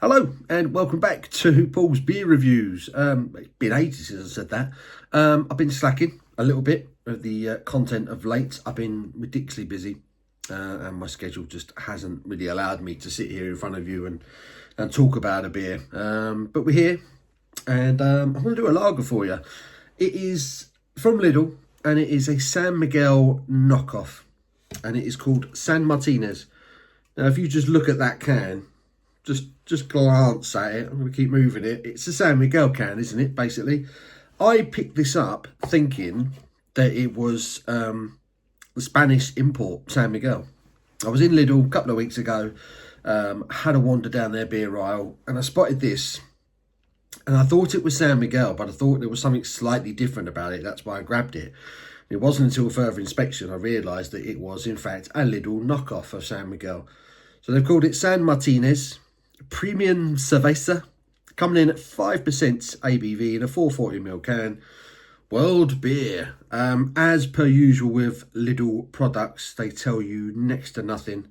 Hello and welcome back to Paul's Beer Reviews. It's been ages since I said that. I've been slacking a little bit of the content of late. I've been ridiculously busy and my schedule just hasn't really allowed me to sit here in front of you and talk about a beer. But we're here and I'm going to do a lager for you. It is from Lidl and it is a San Miguel knockoff and it is called San Martinez. Now if you just look at that can, just glance at it. I'm going to keep moving it. It's a San Miguel can, isn't it, basically? I picked this up thinking that it was the Spanish import San Miguel. I was in Lidl a couple of weeks ago, had a wander down their beer aisle, and I spotted this. And I thought it was San Miguel, but I thought there was something slightly different about it. That's why I grabbed it. It wasn't until further inspection I realised that it was, in fact, a Lidl knockoff of San Miguel. So they've called it San Martinez Premium Cerveza, coming in at 5% ABV in a 440ml can. World beer. As per usual with Lidl products, they tell you next to nothing.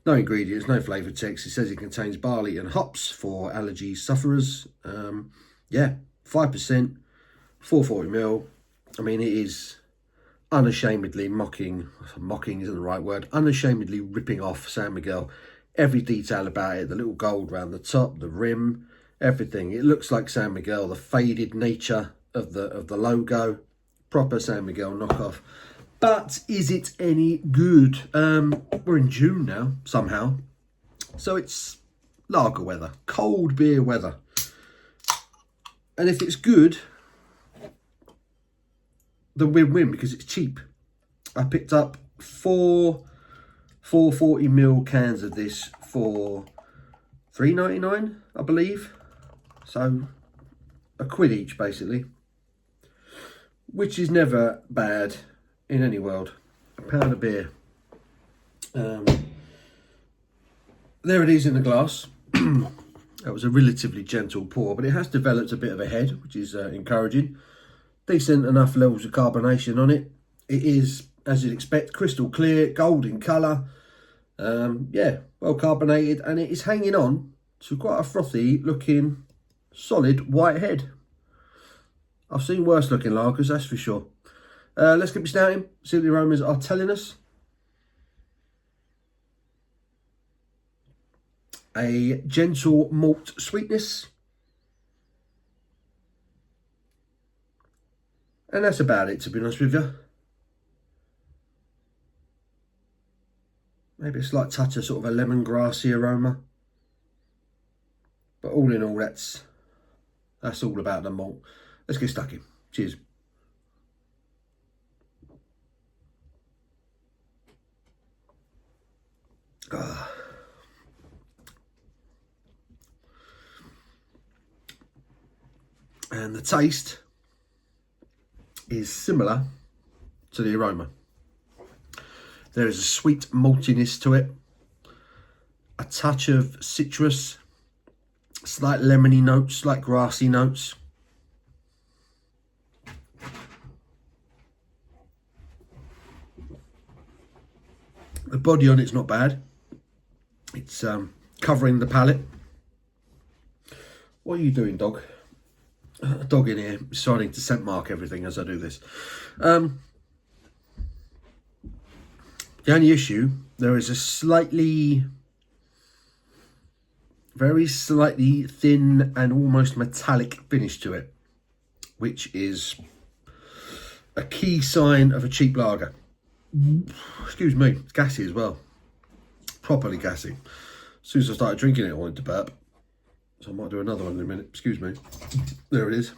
No ingredients, no flavour text. It says it contains barley and hops for allergy sufferers. Yeah, 5%, 440ml. I mean, it is unashamedly mocking isn't the right word, unashamedly ripping off San Miguel. Every detail about it, the little gold around the top, the rim, everything. It looks like San Miguel, the faded nature of the logo, proper San Miguel knockoff. But is it any good? We're in June now, somehow. So it's lager weather, cold beer weather. And if it's good, then win-win because it's cheap. I picked up four 440ml cans of this for $3.99, I believe. So £1 each, basically, which is never bad in any world. £1 of beer. There it is in the glass. That was a relatively gentle pour, but it has developed a bit of a head, which is encouraging. Decent enough levels of carbonation on it. It is, as you'd expect, crystal clear, gold in colour. Yeah, well carbonated, and it is hanging on to quite a frothy looking solid white head. I've seen worse looking lagers, that's for sure. Let's get me snouting, see what the aromas are telling us. A gentle malt sweetness. And that's about it, to be honest with you. Maybe a slight touch of sort of a lemongrassy aroma. But all in all, that's all about the malt. Let's get stuck in. Cheers. And the taste is similar to the aroma. There is a sweet maltiness to it, a touch of citrus, slight lemony notes, slight grassy notes. The body on it's not bad. It's covering the palate. What are you doing, dog? A dog in here starting to scent mark everything as I do this. The only issue, there is a very slightly thin and almost metallic finish to it, which is a key sign of a cheap lager. Excuse me, it's gassy as well. Properly gassy. As soon as I started drinking it, I wanted to burp. So I might do another one in a minute. Excuse me. There it is.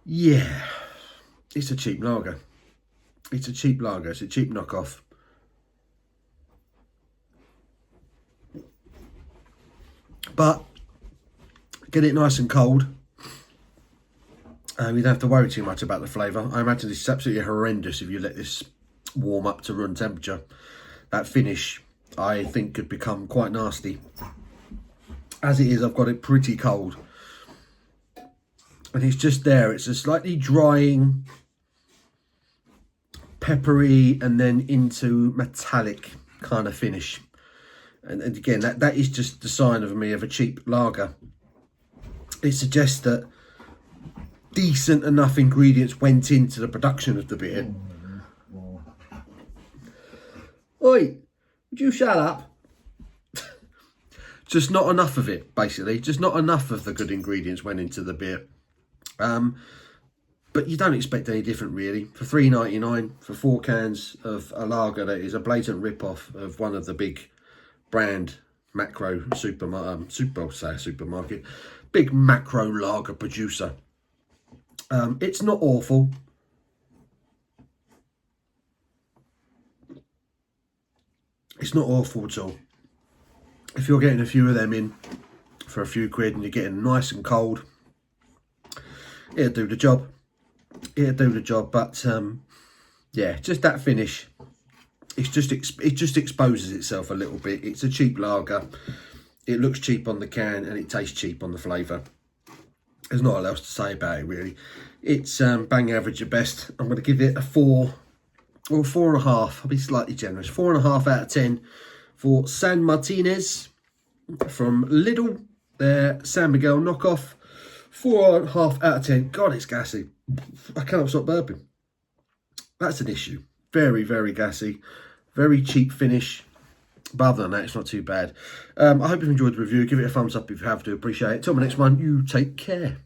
Yeah, it's a cheap lager. It's a cheap lager. It's a cheap knockoff. But get it nice and cold. You don't have to worry too much about the flavour. I imagine this is absolutely horrendous if you let this warm up to room temperature. That finish, I think, could become quite nasty. As it is, I've got it pretty cold. And it's just there. It's a slightly drying, peppery, and then into metallic kind of finish. And again, that is just the sign of me of a cheap lager. It suggests that decent enough ingredients went into the production of the beer. Oi, would you shut up? Just not enough of it, basically. Just not enough of the good ingredients went into the beer. But you don't expect any different, really. For $3.99 for 4 cans of a lager that is a blatant rip-off of one of the big brand macro supermarket, big macro lager producer. It's not awful. It's not awful at all. If you're getting a few of them in for a few quid and you're getting nice and cold, it'll do the job. It'll do the job. But yeah, just that finish. It just exposes itself a little bit. It's a cheap lager. It looks cheap on the can and it tastes cheap on the flavour. There's not a lot else to say about it, really. It's bang average at best. I'm going to give it a 4 or 4.5. I'll be slightly generous. 4.5 out of 10 for San Martinez from Lidl. Their San Miguel knockoff. 4.5 out of 10. God, it's gassy. I cannot stop burping. That's an issue. Very, very gassy. Very cheap finish. But other than that, it's not too bad. I hope you've enjoyed the review. Give it a thumbs up if you have to. Appreciate it. Till the next one, you take care.